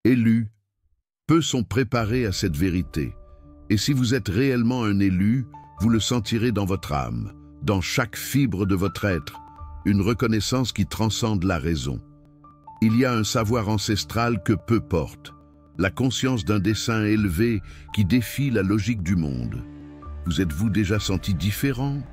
Élus, peu sont préparés à cette vérité. Et si vous êtes réellement un élu, vous le sentirez dans votre âme, dans chaque fibre de votre être, une reconnaissance qui transcende la raison. Il y a un savoir ancestral que peu portent, la conscience d'un dessein élevé qui défie la logique du monde. Vous êtes-vous déjà senti différent,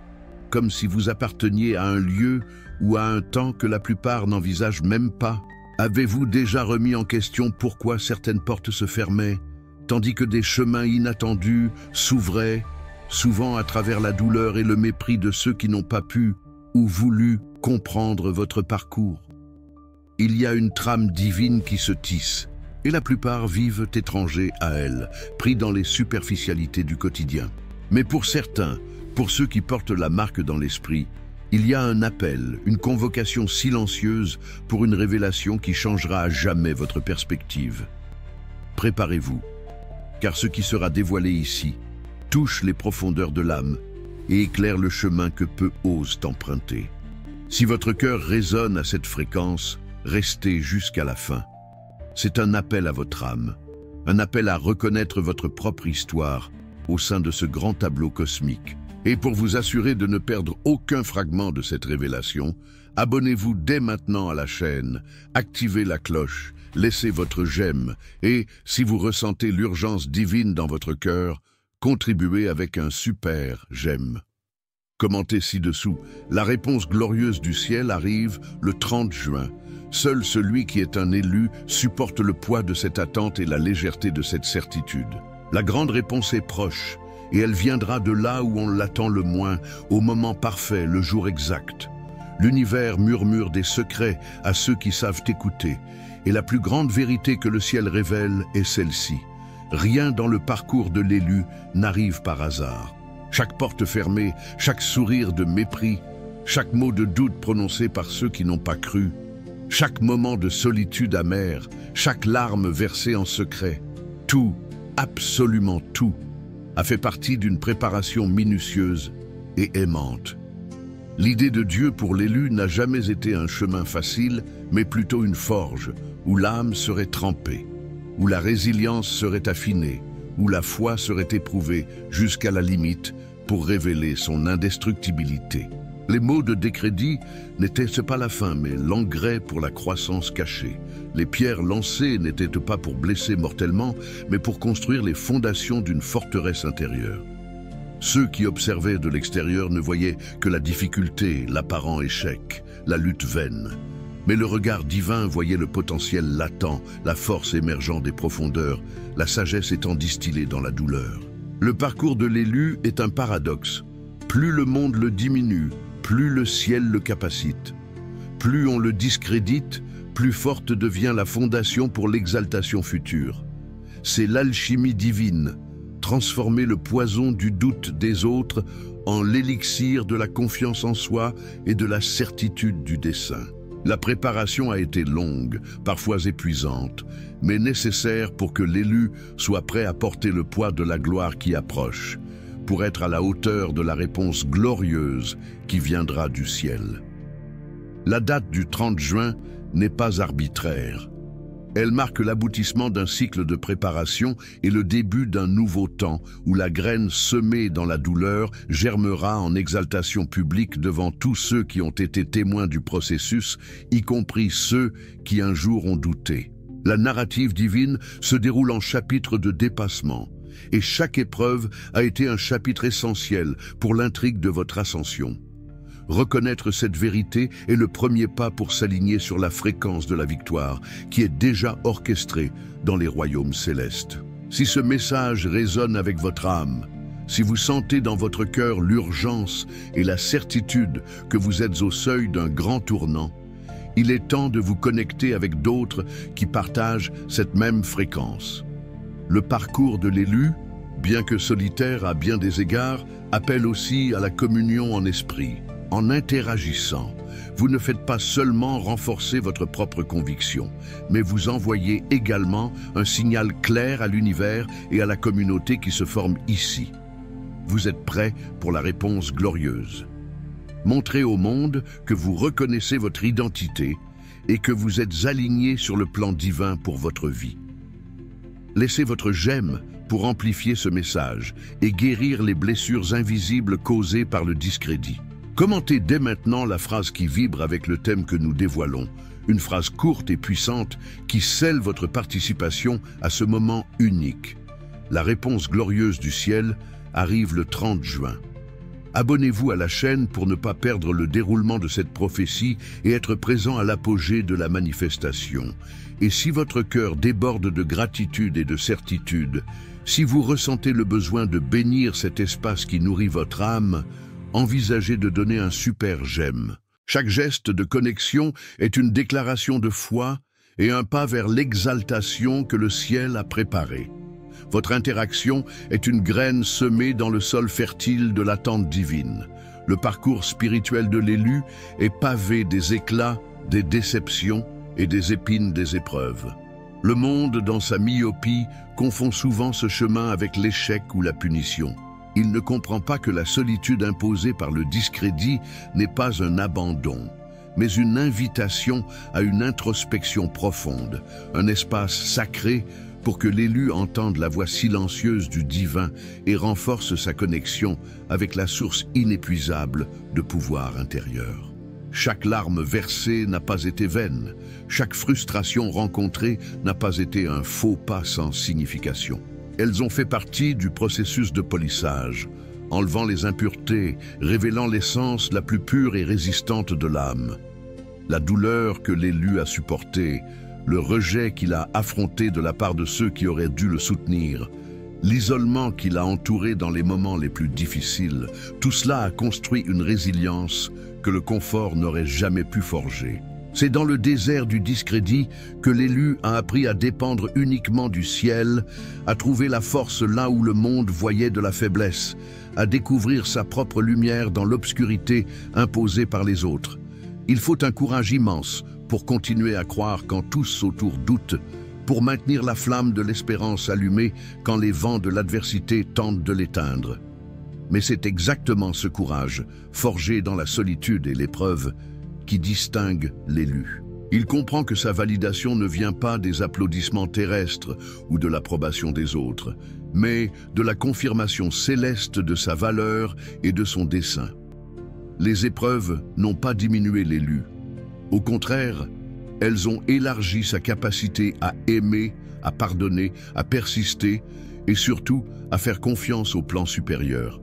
comme si vous apparteniez à un lieu ou à un temps que la plupart n'envisagent même pas? Avez-vous déjà remis en question pourquoi certaines portes se fermaient, tandis que des chemins inattendus s'ouvraient, souvent à travers la douleur et le mépris de ceux qui n'ont pas pu ou voulu comprendre votre parcours? Il y a une trame divine qui se tisse, et la plupart vivent étrangers à elle, pris dans les superficialités du quotidien. Mais pour certains, pour ceux qui portent la marque dans l'esprit, il y a un appel, une convocation silencieuse pour une révélation qui changera à jamais votre perspective. Préparez-vous, car ce qui sera dévoilé ici touche les profondeurs de l'âme et éclaire le chemin que peu osent emprunter. Si votre cœur résonne à cette fréquence, restez jusqu'à la fin. C'est un appel à votre âme, un appel à reconnaître votre propre histoire au sein de ce grand tableau cosmique. Et pour vous assurer de ne perdre aucun fragment de cette révélation, abonnez-vous dès maintenant à la chaîne, activez la cloche, laissez votre j'aime et, si vous ressentez l'urgence divine dans votre cœur, contribuez avec un super j'aime. Commentez ci-dessous, la réponse glorieuse du ciel arrive le 30 juin. Seul celui qui est un élu supporte le poids de cette attente et la légèreté de cette certitude. La grande réponse est proche, et elle viendra de là où on l'attend le moins, au moment parfait, le jour exact. L'univers murmure des secrets à ceux qui savent écouter, et la plus grande vérité que le ciel révèle est celle-ci. Rien dans le parcours de l'élu n'arrive par hasard. Chaque porte fermée, chaque sourire de mépris, chaque mot de doute prononcé par ceux qui n'ont pas cru, chaque moment de solitude amère, chaque larme versée en secret, tout, absolument tout, a fait partie d'une préparation minutieuse et aimante. L'idée de Dieu pour l'élu n'a jamais été un chemin facile, mais plutôt une forge, où l'âme serait trempée, où la résilience serait affinée, où la foi serait éprouvée jusqu'à la limite pour révéler son indestructibilité. Les mots de décrédit n'étaient pas la fin, mais l'engrais pour la croissance cachée. Les pierres lancées n'étaient pas pour blesser mortellement, mais pour construire les fondations d'une forteresse intérieure. Ceux qui observaient de l'extérieur ne voyaient que la difficulté, l'apparent échec, la lutte vaine. Mais le regard divin voyait le potentiel latent, la force émergeant des profondeurs, la sagesse étant distillée dans la douleur. Le parcours de l'élu est un paradoxe. Plus le monde le diminue, plus le ciel le capacite. Plus on le discrédite, plus forte devient la fondation pour l'exaltation future. C'est l'alchimie divine, transformer le poison du doute des autres en l'élixir de la confiance en soi et de la certitude du dessein. La préparation a été longue, parfois épuisante, mais nécessaire pour que l'élu soit prêt à porter le poids de la gloire qui approche, pour être à la hauteur de la réponse glorieuse qui viendra du ciel. La date du 30 juin n'est pas arbitraire. Elle marque l'aboutissement d'un cycle de préparation et le début d'un nouveau temps où la graine semée dans la douleur germera en exaltation publique devant tous ceux qui ont été témoins du processus, y compris ceux qui un jour ont douté. La narrative divine se déroule en chapitres de dépassement, et chaque épreuve a été un chapitre essentiel pour l'intrigue de votre ascension. Reconnaître cette vérité est le premier pas pour s'aligner sur la fréquence de la victoire, qui est déjà orchestrée dans les royaumes célestes. Si ce message résonne avec votre âme, si vous sentez dans votre cœur l'urgence et la certitude que vous êtes au seuil d'un grand tournant, il est temps de vous connecter avec d'autres qui partagent cette même fréquence. Le parcours de l'élu, bien que solitaire à bien des égards, appelle aussi à la communion en esprit. En interagissant, vous ne faites pas seulement renforcer votre propre conviction, mais vous envoyez également un signal clair à l'univers et à la communauté qui se forme ici. Vous êtes prêts pour la réponse glorieuse. Montrez au monde que vous reconnaissez votre identité et que vous êtes aligné sur le plan divin pour votre vie. Laissez votre gemme pour amplifier ce message et guérir les blessures invisibles causées par le discrédit. Commentez dès maintenant la phrase qui vibre avec le thème que nous dévoilons, une phrase courte et puissante qui scelle votre participation à ce moment unique. La réponse glorieuse du ciel arrive le 30 juin. Abonnez-vous à la chaîne pour ne pas perdre le déroulement de cette prophétie et être présent à l'apogée de la manifestation. Et si votre cœur déborde de gratitude et de certitude, si vous ressentez le besoin de bénir cet espace qui nourrit votre âme, envisagez de donner un super j'aime. Chaque geste de connexion est une déclaration de foi et un pas vers l'exaltation que le ciel a préparée. Votre interaction est une graine semée dans le sol fertile de l'attente divine. Le parcours spirituel de l'élu est pavé des éclats, des déceptions et des épines des épreuves. Le monde, dans sa myopie, confond souvent ce chemin avec l'échec ou la punition. Il ne comprend pas que la solitude imposée par le discrédit n'est pas un abandon, mais une invitation à une introspection profonde, un espace sacré pour que l'élu entende la voix silencieuse du divin et renforce sa connexion avec la source inépuisable de pouvoir intérieur. Chaque larme versée n'a pas été vaine, chaque frustration rencontrée n'a pas été un faux pas sans signification. Elles ont fait partie du processus de polissage, enlevant les impuretés, révélant l'essence la plus pure et résistante de l'âme. La douleur que l'élu a supportée, le rejet qu'il a affronté de la part de ceux qui auraient dû le soutenir, l'isolement qu'il a entouré dans les moments les plus difficiles, tout cela a construit une résilience que le confort n'aurait jamais pu forger. C'est dans le désert du discrédit que l'élu a appris à dépendre uniquement du ciel, à trouver la force là où le monde voyait de la faiblesse, à découvrir sa propre lumière dans l'obscurité imposée par les autres. Il faut un courage immense pour continuer à croire quand tous autour doutent, pour maintenir la flamme de l'espérance allumée quand les vents de l'adversité tentent de l'éteindre. Mais c'est exactement ce courage, forgé dans la solitude et l'épreuve, qui distingue l'élu. Il comprend que sa validation ne vient pas des applaudissements terrestres ou de l'approbation des autres, mais de la confirmation céleste de sa valeur et de son dessein. Les épreuves n'ont pas diminué l'élu. Au contraire, elles ont élargi sa capacité à aimer, à pardonner, à persister et surtout à faire confiance au plan supérieur.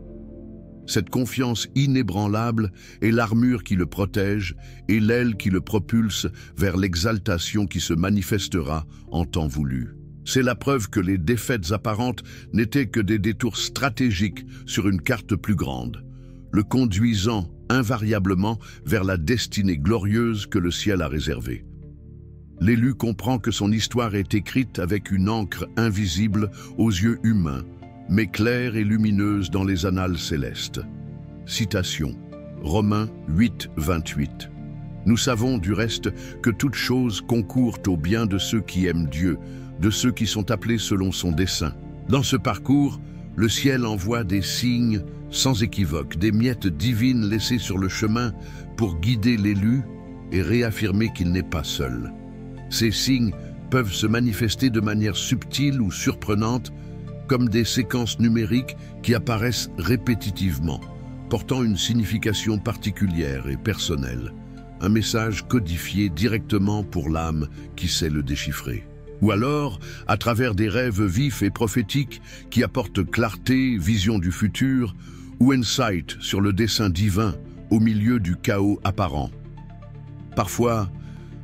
Cette confiance inébranlable est l'armure qui le protège et l'aile qui le propulse vers l'exaltation qui se manifestera en temps voulu. C'est la preuve que les défaites apparentes n'étaient que des détours stratégiques sur une carte plus grande, le conduisant invariablement vers la destinée glorieuse que le ciel a réservée. L'élu comprend que son histoire est écrite avec une encre invisible aux yeux humains, mais claire et lumineuse dans les annales célestes. Citation, Romains 8, 28. Nous savons du reste que toutes choses concourent au bien de ceux qui aiment Dieu, de ceux qui sont appelés selon son dessein. Dans ce parcours, le ciel envoie des signes sans équivoque, des miettes divines laissées sur le chemin pour guider l'élu et réaffirmer qu'il n'est pas seul. Ces signes peuvent se manifester de manière subtile ou surprenante, comme des séquences numériques qui apparaissent répétitivement, portant une signification particulière et personnelle, un message codifié directement pour l'âme qui sait le déchiffrer. Ou alors, à travers des rêves vifs et prophétiques qui apportent clarté, vision du futur, ou insight sur le dessein divin au milieu du chaos apparent. Parfois,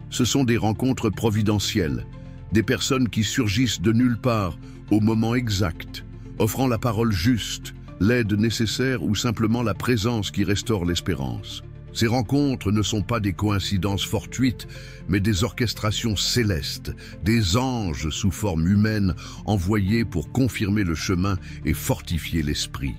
ce sont des rencontres providentielles, des personnes qui surgissent de nulle part au moment exact, offrant la parole juste, l'aide nécessaire ou simplement la présence qui restaure l'espérance. Ces rencontres ne sont pas des coïncidences fortuites, mais des orchestrations célestes, des anges sous forme humaine envoyés pour confirmer le chemin et fortifier l'esprit.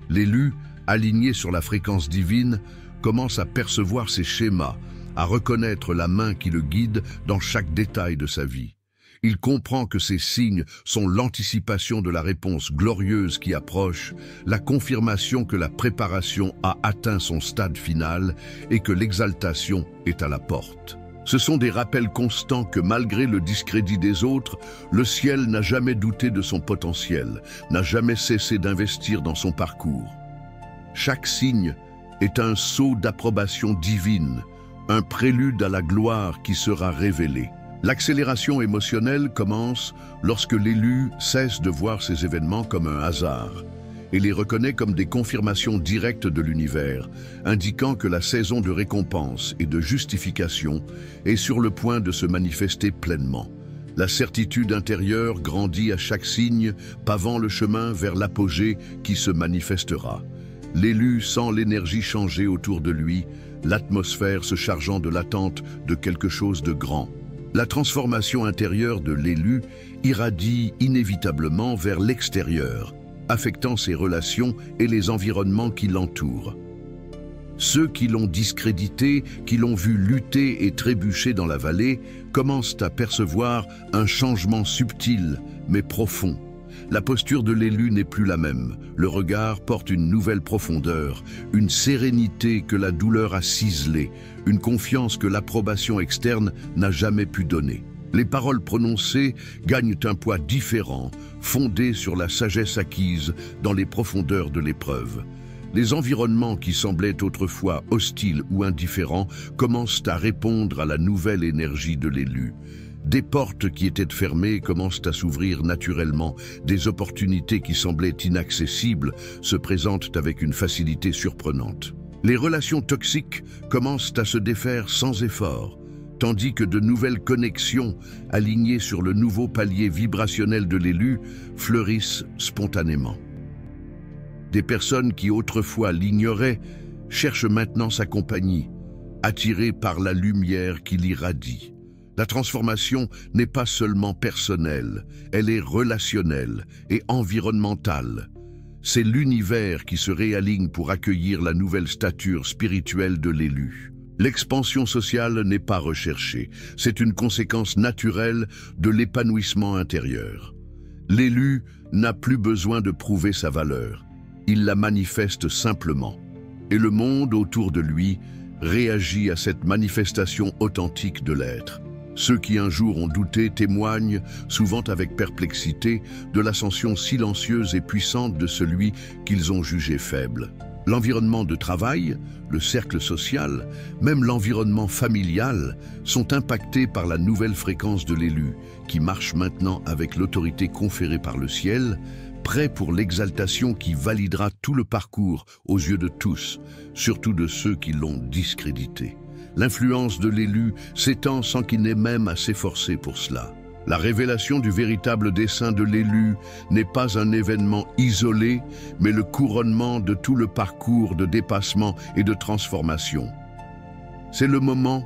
L'élu, aligné sur la fréquence divine, commence à percevoir ces schémas, à reconnaître la main qui le guide dans chaque détail de sa vie. Il comprend que ces signes sont l'anticipation de la réponse glorieuse qui approche, la confirmation que la préparation a atteint son stade final et que l'exaltation est à la porte. Ce sont des rappels constants que malgré le discrédit des autres, le ciel n'a jamais douté de son potentiel, n'a jamais cessé d'investir dans son parcours. Chaque signe est un sceau d'approbation divine, un prélude à la gloire qui sera révélée. L'accélération émotionnelle commence lorsque l'élu cesse de voir ces événements comme un hasard et les reconnaît comme des confirmations directes de l'univers, indiquant que la saison de récompense et de justification est sur le point de se manifester pleinement. La certitude intérieure grandit à chaque signe, pavant le chemin vers l'apogée qui se manifestera. L'élu sent l'énergie changer autour de lui, l'atmosphère se chargeant de l'attente de quelque chose de grand. La transformation intérieure de l'élu irradie inévitablement vers l'extérieur, affectant ses relations et les environnements qui l'entourent. Ceux qui l'ont discrédité, qui l'ont vu lutter et trébucher dans la vallée, commencent à percevoir un changement subtil mais profond. La posture de l'élu n'est plus la même. Le regard porte une nouvelle profondeur, une sérénité que la douleur a ciselée, une confiance que l'approbation externe n'a jamais pu donner. Les paroles prononcées gagnent un poids différent, fondé sur la sagesse acquise dans les profondeurs de l'épreuve. Les environnements qui semblaient autrefois hostiles ou indifférents commencent à répondre à la nouvelle énergie de l'élu. Des portes qui étaient fermées commencent à s'ouvrir naturellement, des opportunités qui semblaient inaccessibles se présentent avec une facilité surprenante. Les relations toxiques commencent à se défaire sans effort, tandis que de nouvelles connexions, alignées sur le nouveau palier vibrationnel de l'élu, fleurissent spontanément. Des personnes qui autrefois l'ignoraient cherchent maintenant sa compagnie, attirées par la lumière qui l'irradie. La transformation n'est pas seulement personnelle, elle est relationnelle et environnementale. C'est l'univers qui se réaligne pour accueillir la nouvelle stature spirituelle de l'élu. L'expansion sociale n'est pas recherchée, c'est une conséquence naturelle de l'épanouissement intérieur. L'élu n'a plus besoin de prouver sa valeur, il la manifeste simplement. Et le monde autour de lui réagit à cette manifestation authentique de l'être. Ceux qui un jour ont douté témoignent, souvent avec perplexité, de l'ascension silencieuse et puissante de celui qu'ils ont jugé faible. L'environnement de travail, le cercle social, même l'environnement familial sont impactés par la nouvelle fréquence de l'élu, qui marche maintenant avec l'autorité conférée par le ciel, prêt pour l'exaltation qui validera tout le parcours aux yeux de tous, surtout de ceux qui l'ont discrédité. L'influence de l'élu s'étend sans qu'il n'ait même à s'efforcer pour cela. La révélation du véritable dessein de l'élu n'est pas un événement isolé, mais le couronnement de tout le parcours de dépassement et de transformation. C'est le moment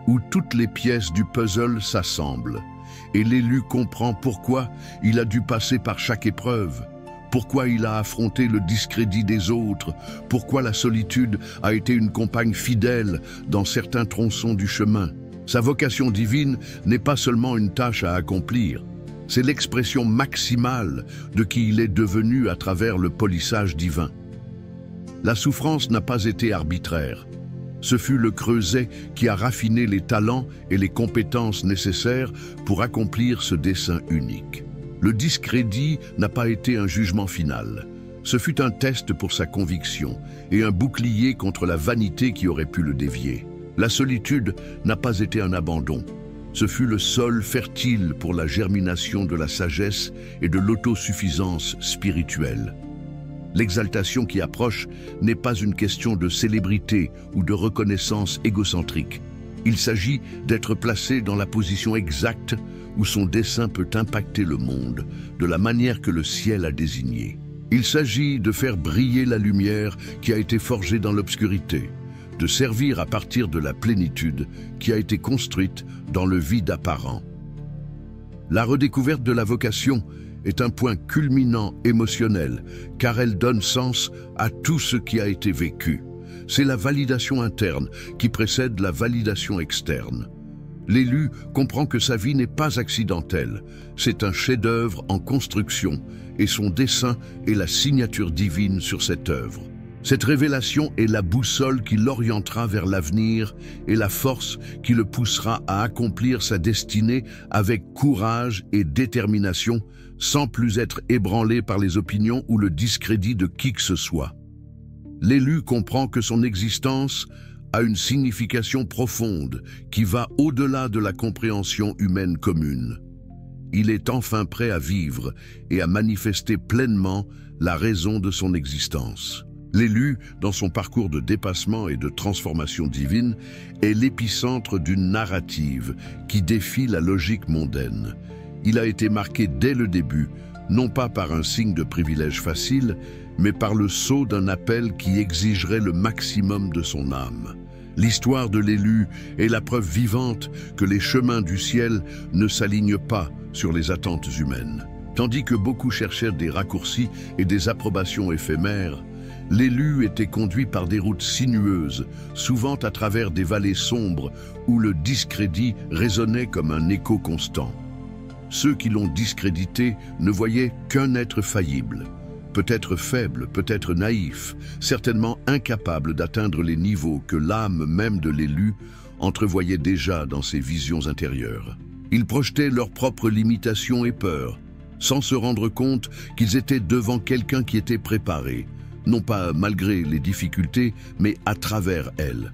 où toutes les pièces du puzzle s'assemblent, et l'élu comprend pourquoi il a dû passer par chaque épreuve, pourquoi il a affronté le discrédit des autres, pourquoi la solitude a été une compagne fidèle dans certains tronçons du chemin. Sa vocation divine n'est pas seulement une tâche à accomplir, c'est l'expression maximale de qui il est devenu à travers le polissage divin. La souffrance n'a pas été arbitraire. Ce fut le creuset qui a raffiné les talents et les compétences nécessaires pour accomplir ce dessein unique. Le discrédit n'a pas été un jugement final. Ce fut un test pour sa conviction et un bouclier contre la vanité qui aurait pu le dévier. La solitude n'a pas été un abandon. Ce fut le sol fertile pour la germination de la sagesse et de l'autosuffisance spirituelle. L'exaltation qui approche n'est pas une question de célébrité ou de reconnaissance égocentrique. Il s'agit d'être placé dans la position exacte où son dessein peut impacter le monde de la manière que le ciel a désigné. Il s'agit de faire briller la lumière qui a été forgée dans l'obscurité, de servir à partir de la plénitude qui a été construite dans le vide apparent. La redécouverte de la vocation est un point culminant émotionnel, car elle donne sens à tout ce qui a été vécu. C'est la validation interne qui précède la validation externe. L'élu comprend que sa vie n'est pas accidentelle, c'est un chef-d'œuvre en construction et son dessein est la signature divine sur cette œuvre. Cette révélation est la boussole qui l'orientera vers l'avenir et la force qui le poussera à accomplir sa destinée avec courage et détermination, sans plus être ébranlé par les opinions ou le discrédit de qui que ce soit. L'élu comprend que son existence a une signification profonde qui va au-delà de la compréhension humaine commune. Il est enfin prêt à vivre et à manifester pleinement la raison de son existence. L'élu, dans son parcours de dépassement et de transformation divine, est l'épicentre d'une narrative qui défie la logique mondaine. Il a été marqué dès le début, non pas par un signe de privilège facile, mais par le sceau d'un appel qui exigerait le maximum de son âme. L'histoire de l'élu est la preuve vivante que les chemins du ciel ne s'alignent pas sur les attentes humaines. Tandis que beaucoup cherchèrent des raccourcis et des approbations éphémères, l'élu était conduit par des routes sinueuses, souvent à travers des vallées sombres où le discrédit résonnait comme un écho constant. Ceux qui l'ont discrédité ne voyaient qu'un être faillible, peut-être faible, peut-être naïf, certainement incapable d'atteindre les niveaux que l'âme même de l'élu entrevoyait déjà dans ses visions intérieures. Ils projetaient leurs propres limitations et peurs, sans se rendre compte qu'ils étaient devant quelqu'un qui était préparé, non pas malgré les difficultés, mais à travers elles.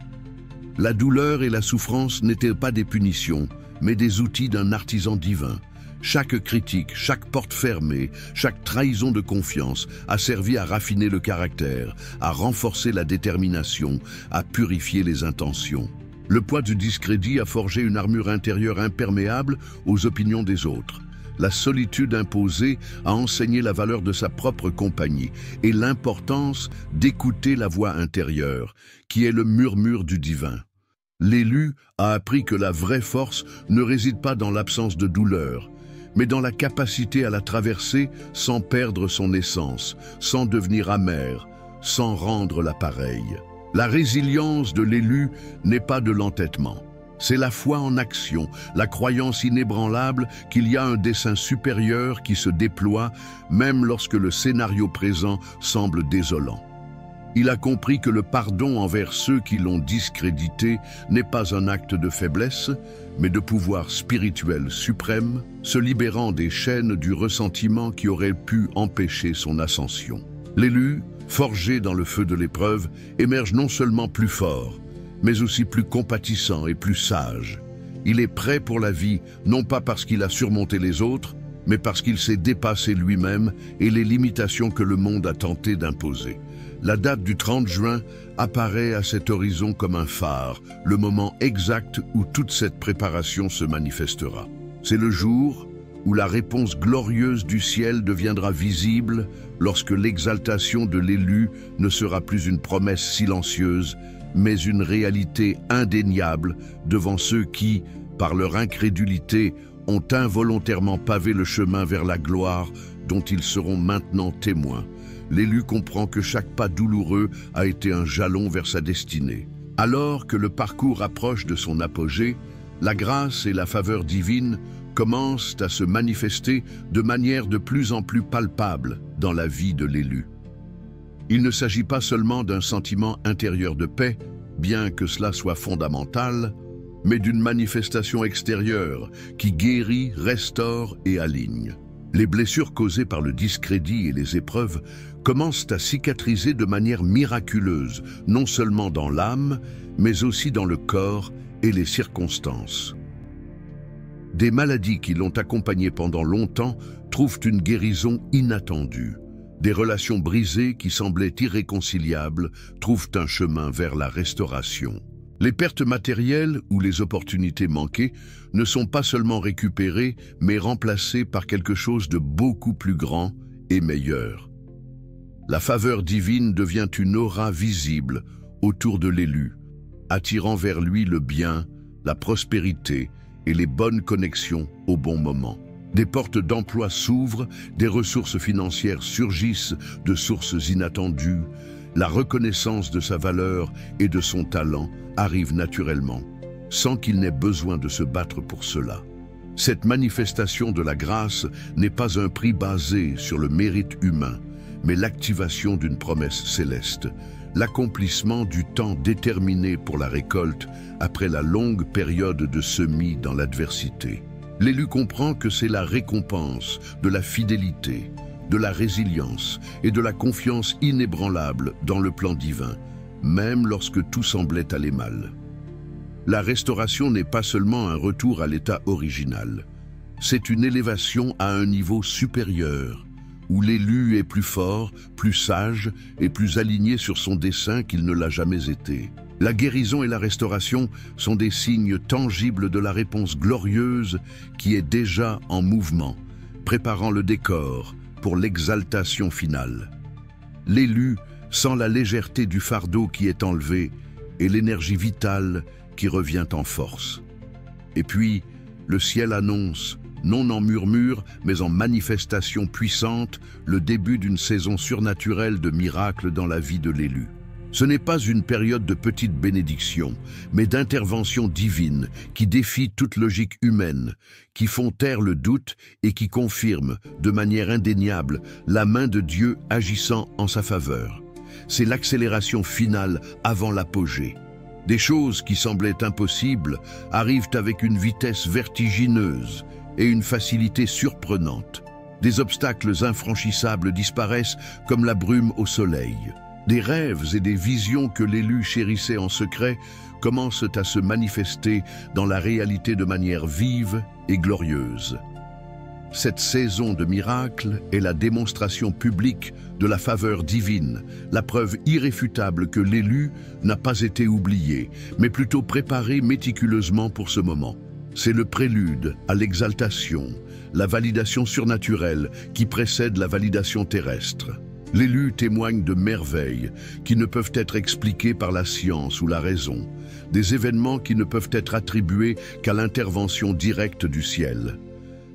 La douleur et la souffrance n'étaient pas des punitions, mais des outils d'un artisan divin. Chaque critique, chaque porte fermée, chaque trahison de confiance a servi à raffiner le caractère, à renforcer la détermination, à purifier les intentions. Le poids du discrédit a forgé une armure intérieure imperméable aux opinions des autres. La solitude imposée a enseigné la valeur de sa propre compagnie et l'importance d'écouter la voix intérieure, qui est le murmure du divin. L'élu a appris que la vraie force ne réside pas dans l'absence de douleur, mais dans la capacité à la traverser sans perdre son essence, sans devenir amer, sans rendre la pareille. La résilience de l'élu n'est pas de l'entêtement. C'est la foi en action, la croyance inébranlable qu'il y a un dessein supérieur qui se déploie, même lorsque le scénario présent semble désolant. Il a compris que le pardon envers ceux qui l'ont discrédité n'est pas un acte de faiblesse, mais de pouvoir spirituel suprême, se libérant des chaînes du ressentiment qui aurait pu empêcher son ascension. L'élu, forgé dans le feu de l'épreuve, émerge non seulement plus fort, mais aussi plus compatissant et plus sage. Il est prêt pour la vie, non pas parce qu'il a surmonté les autres, mais parce qu'il s'est dépassé lui-même et les limitations que le monde a tenté d'imposer. La date du 30 juin apparaît à cet horizon comme un phare, le moment exact où toute cette préparation se manifestera. C'est le jour où la réponse glorieuse du ciel deviendra visible lorsque l'exaltation de l'élu ne sera plus une promesse silencieuse, mais une réalité indéniable devant ceux qui, par leur incrédulité, ont involontairement pavé le chemin vers la gloire dont ils seront maintenant témoins. L'élu comprend que chaque pas douloureux a été un jalon vers sa destinée. Alors que le parcours approche de son apogée, la grâce et la faveur divine commencent à se manifester de manière de plus en plus palpable dans la vie de l'élu. Il ne s'agit pas seulement d'un sentiment intérieur de paix, bien que cela soit fondamental, mais d'une manifestation extérieure qui guérit, restaure et aligne. Les blessures causées par le discrédit et les épreuves commencent à cicatriser de manière miraculeuse, non seulement dans l'âme, mais aussi dans le corps et les circonstances. Des maladies qui l'ont accompagné pendant longtemps trouvent une guérison inattendue. Des relations brisées qui semblaient irréconciliables trouvent un chemin vers la restauration. Les pertes matérielles ou les opportunités manquées ne sont pas seulement récupérées, mais remplacées par quelque chose de beaucoup plus grand et meilleur. La faveur divine devient une aura visible autour de l'élu, attirant vers lui le bien, la prospérité et les bonnes connexions au bon moment. Des portes d'emploi s'ouvrent, des ressources financières surgissent de sources inattendues, la reconnaissance de sa valeur et de son talent arrive naturellement, sans qu'il n'ait besoin de se battre pour cela. Cette manifestation de la grâce n'est pas un prix basé sur le mérite humain, mais l'activation d'une promesse céleste. l'accomplissement du temps déterminé pour la récolte après la longue période de semis dans l'adversité. L'élu comprend que c'est la récompense de la fidélité, de la résilience et de la confiance inébranlable dans le plan divin, même lorsque tout semblait aller mal. La restauration n'est pas seulement un retour à l'état original, c'est une élévation à un niveau supérieur, où l'élu est plus fort, plus sage et plus aligné sur son dessein qu'il ne l'a jamais été. La guérison et la restauration sont des signes tangibles de la réponse glorieuse qui est déjà en mouvement, préparant le décor pour l'exaltation finale. L'élu sent la légèreté du fardeau qui est enlevé et l'énergie vitale qui revient en force. Et puis, le ciel annonce, non en murmure, mais en manifestation puissante, le début d'une saison surnaturelle de miracles dans la vie de l'élu. Ce n'est pas une période de petite bénédiction, mais d'intervention divine qui défie toute logique humaine, qui font taire le doute et qui confirme, de manière indéniable, la main de Dieu agissant en sa faveur. C'est l'accélération finale avant l'apogée. Des choses qui semblaient impossibles arrivent avec une vitesse vertigineuse et une facilité surprenante. Des obstacles infranchissables disparaissent comme la brume au soleil. Des rêves et des visions que l'élu chérissait en secret commencent à se manifester dans la réalité de manière vive et glorieuse. Cette saison de miracles est la démonstration publique de la faveur divine, la preuve irréfutable que l'élu n'a pas été oublié, mais plutôt préparé méticuleusement pour ce moment. C'est le prélude à l'exaltation, la validation surnaturelle qui précède la validation terrestre. L'élu témoigne de merveilles qui ne peuvent être expliquées par la science ou la raison, des événements qui ne peuvent être attribués qu'à l'intervention directe du ciel.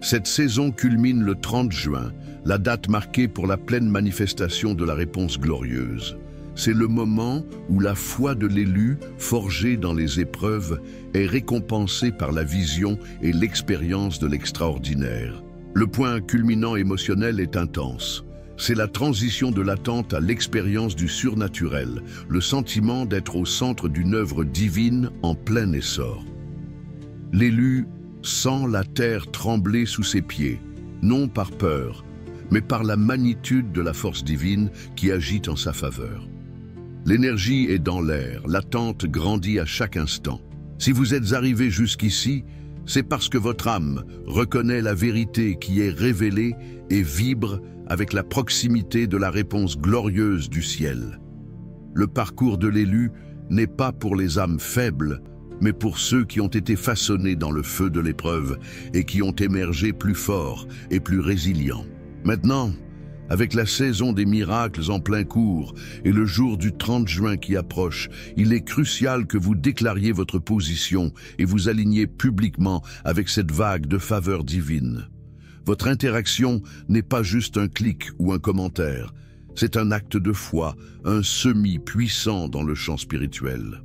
Cette saison culmine le 30 juin, la date marquée pour la pleine manifestation de la réponse glorieuse. C'est le moment où la foi de l'élu, forgée dans les épreuves, est récompensée par la vision et l'expérience de l'extraordinaire. Le point culminant émotionnel est intense. C'est la transition de l'attente à l'expérience du surnaturel, le sentiment d'être au centre d'une œuvre divine en plein essor. L'élu sent la terre trembler sous ses pieds, non par peur, mais par la magnitude de la force divine qui agit en sa faveur. L'énergie est dans l'air, l'attente grandit à chaque instant. Si vous êtes arrivé jusqu'ici, c'est parce que votre âme reconnaît la vérité qui est révélée et vibre avec la proximité de la réponse glorieuse du ciel. Le parcours de l'élu n'est pas pour les âmes faibles, mais pour ceux qui ont été façonnés dans le feu de l'épreuve et qui ont émergé plus forts et plus résilients. Maintenant, avec la saison des miracles en plein cours et le jour du 30 juin qui approche, il est crucial que vous déclariez votre position et vous aligniez publiquement avec cette vague de faveur divine. Votre interaction n'est pas juste un clic ou un commentaire, c'est un acte de foi, un semis puissant dans le champ spirituel.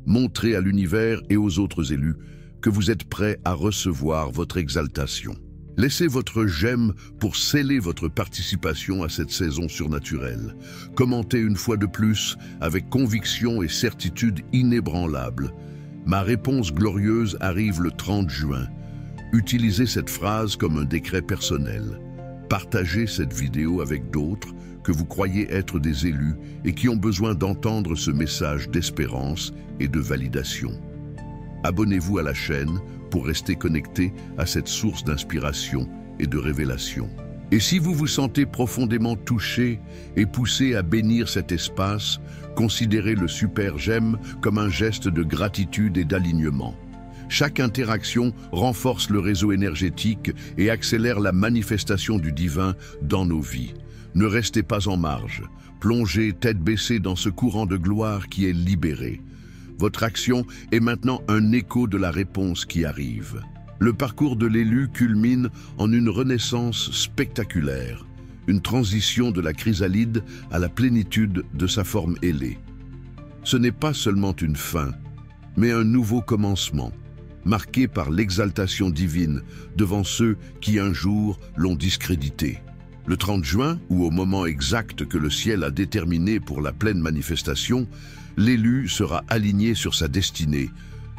Montrez à l'univers et aux autres élus que vous êtes prêts à recevoir votre exaltation. Laissez votre j'aime pour sceller votre participation à cette saison surnaturelle. Commentez une fois de plus avec conviction et certitude inébranlable. Ma réponse glorieuse arrive le 30 juin. Utilisez cette phrase comme un décret personnel. Partagez cette vidéo avec d'autres que vous croyez être des élus et qui ont besoin d'entendre ce message d'espérance et de validation. Abonnez-vous à la chaîne pour rester connecté à cette source d'inspiration et de révélation. Et si vous vous sentez profondément touché et poussé à bénir cet espace, considérez le super j'aime comme un geste de gratitude et d'alignement. Chaque interaction renforce le réseau énergétique et accélère la manifestation du divin dans nos vies. Ne restez pas en marge, plongez tête baissée dans ce courant de gloire qui est libéré. Votre action est maintenant un écho de la réponse qui arrive. Le parcours de l'élu culmine en une renaissance spectaculaire, une transition de la chrysalide à la plénitude de sa forme ailée. Ce n'est pas seulement une fin, mais un nouveau commencement, marqué par l'exaltation divine devant ceux qui un jour l'ont discrédité. Le 30 juin, ou au moment exact que le ciel a déterminé pour la pleine manifestation, l'élu sera aligné sur sa destinée,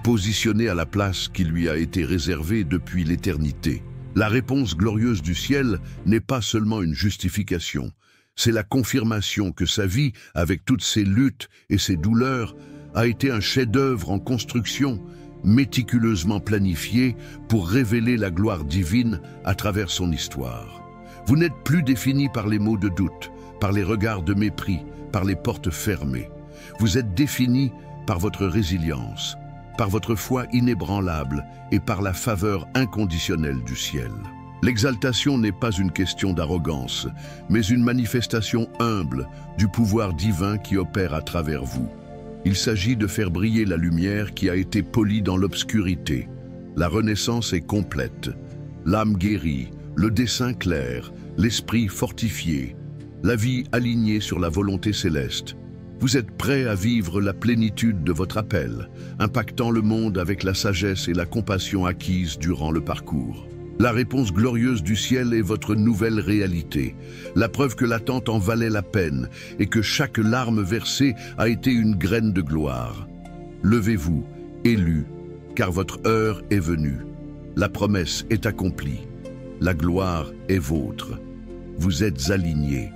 positionné à la place qui lui a été réservée depuis l'éternité. La réponse glorieuse du ciel n'est pas seulement une justification, c'est la confirmation que sa vie, avec toutes ses luttes et ses douleurs, a été un chef-d'œuvre en construction, méticuleusement planifié pour révéler la gloire divine à travers son histoire. Vous n'êtes plus défini par les mots de doute, par les regards de mépris, par les portes fermées. Vous êtes défini par votre résilience, par votre foi inébranlable et par la faveur inconditionnelle du ciel. L'exaltation n'est pas une question d'arrogance, mais une manifestation humble du pouvoir divin qui opère à travers vous. Il s'agit de faire briller la lumière qui a été polie dans l'obscurité. La renaissance est complète. L'âme guérie, le dessein clair, l'esprit fortifié, la vie alignée sur la volonté céleste. Vous êtes prêt à vivre la plénitude de votre appel, impactant le monde avec la sagesse et la compassion acquises durant le parcours. La réponse glorieuse du ciel est votre nouvelle réalité, la preuve que l'attente en valait la peine et que chaque larme versée a été une graine de gloire. Levez-vous, élus, car votre heure est venue. La promesse est accomplie. La gloire est vôtre. Vous êtes alignés.